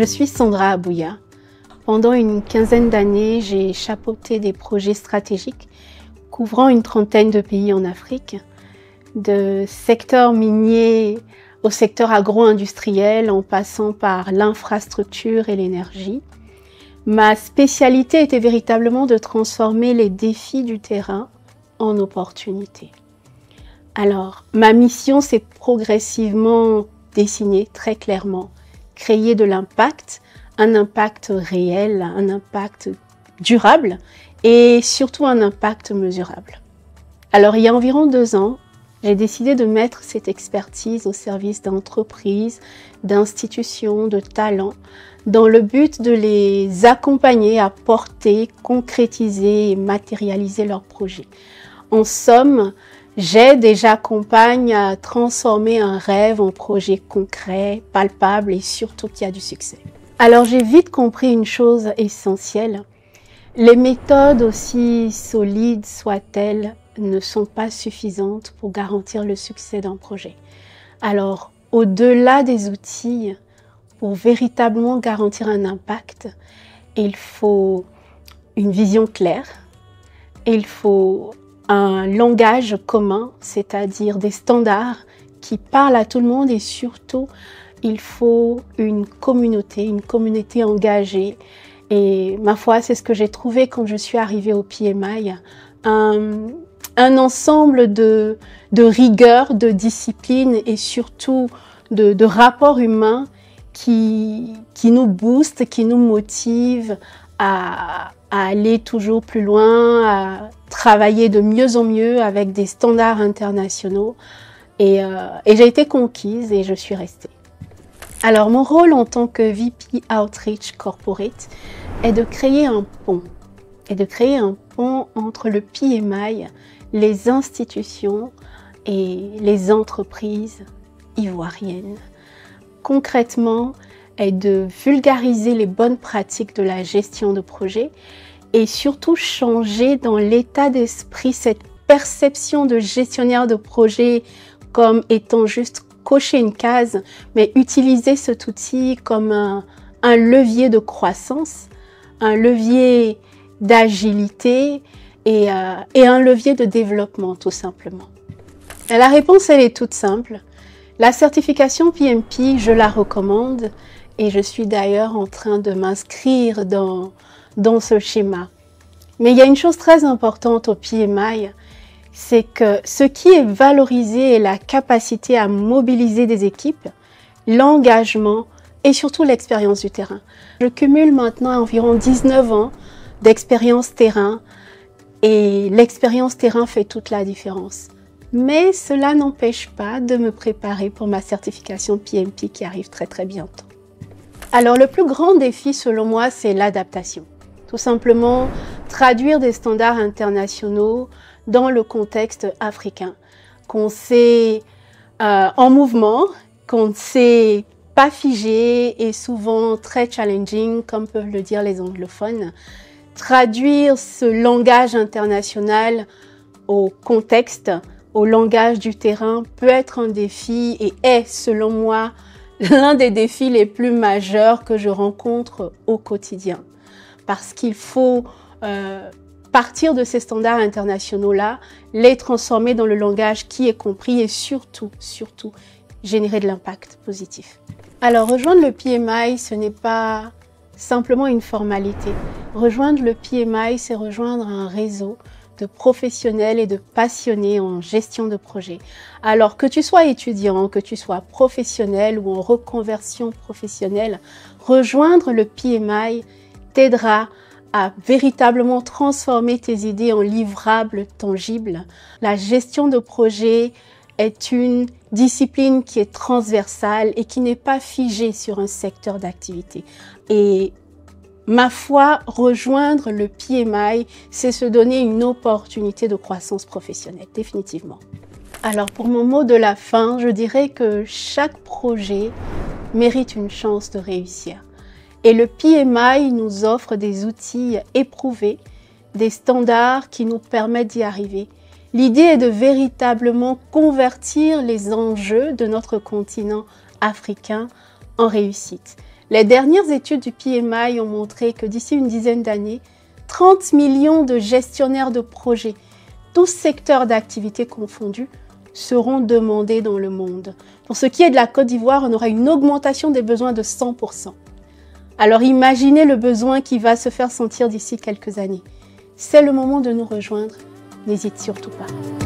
suis Sandra Abouya. Pendant une quinzaine d'années, j'ai chapeauté des projets stratégiques couvrant une trentaine de pays en Afrique, de secteur minier au secteur agro-industriel en passant par l'infrastructure et l'énergie. Ma spécialité était véritablement de transformer les défis du terrain en opportunités. Alors, ma mission s'est progressivement dessinée très clairement. Créer de l'impact, un impact réel, un impact durable et surtout un impact mesurable. Alors, il y a environ 2 ans, j'ai décidé de mettre cette expertise au service d'entreprises, d'institutions, de talents, dans le but de les accompagner à porter, concrétiser et matérialiser leurs projets. En somme, j'aide et j'accompagne à transformer un rêve en projet concret, palpable et surtout qui a du succès. Alors j'ai vite compris une chose essentielle. Les méthodes, aussi solides soient-elles, ne sont pas suffisantes pour garantir le succès d'un projet. Alors, au-delà des outils, pour véritablement garantir un impact, il faut une vision claire, il faut un langage commun, c'est-à-dire des standards qui parlent à tout le monde et surtout, il faut une communauté engagée. Et ma foi, c'est ce que j'ai trouvé quand je suis arrivée au PMI, un ensemble de rigueur, de discipline et surtout de rapports humains qui nous boostent, qui nous motivent à aller toujours plus loin, à travailler de mieux en mieux avec des standards internationaux. Et j'ai été conquise et je suis restée. Alors, mon rôle en tant que VP Outreach Corporate est de créer un pont. Entre le PMI, les institutions et les entreprises ivoiriennes. Concrètement, est de vulgariser les bonnes pratiques de la gestion de projet et surtout changer dans l'état d'esprit cette perception de gestionnaire de projet comme étant juste cocher une case, mais utiliser cet outil comme un levier de croissance, un levier d'agilité et un levier de développement tout simplement. Et la réponse, elle est toute simple. La certification PMP, je la recommande et je suis d'ailleurs en train de m'inscrire dans ce schéma. Mais il y a une chose très importante au PMI, c'est que ce qui est valorisé est la capacité à mobiliser des équipes, l'engagement et surtout l'expérience du terrain. Je cumule maintenant environ 19 ans d'expérience terrain et l'expérience terrain fait toute la différence. Mais cela n'empêche pas de me préparer pour ma certification PMP qui arrive très très bientôt. Alors le plus grand défi selon moi, c'est l'adaptation. Tout simplement traduire des standards internationaux dans le contexte africain, qu'on sait en mouvement, qu'on ne sait pas figé et souvent très challenging, comme peuvent le dire les anglophones. Traduire ce langage international au contexte, au langage du terrain peut être un défi et est, selon moi, l'un des défis les plus majeurs que je rencontre au quotidien. Parce qu'il faut partir de ces standards internationaux-là, les transformer dans le langage qui est compris et surtout, générer de l'impact positif. Alors, rejoindre le PMI, ce n'est pas simplement une formalité. Rejoindre le PMI, c'est rejoindre un réseau de professionnels et de passionnés en gestion de projet. Alors que tu sois étudiant, que tu sois professionnel ou en reconversion professionnelle, rejoindre le PMI t'aidera à véritablement transformer tes idées en livrables tangibles. La gestion de projet est une discipline qui est transversale et qui n'est pas figée sur un secteur d'activité. Et ma foi, rejoindre le PMI, c'est se donner une opportunité de croissance professionnelle, définitivement. Alors pour mon mot de la fin, je dirais que chaque projet mérite une chance de réussir. Et le PMI nous offre des outils éprouvés, des standards qui nous permettent d'y arriver. L'idée est de véritablement convertir les enjeux de notre continent africain en réussite. Les dernières études du PMI ont montré que d'ici une dizaine d'années, 30 millions de gestionnaires de projets, tous secteurs d'activité confondus, seront demandés dans le monde. Pour ce qui est de la Côte d'Ivoire, on aura une augmentation des besoins de 100%. Alors imaginez le besoin qui va se faire sentir d'ici quelques années. C'est le moment de nous rejoindre. N'hésite surtout pas.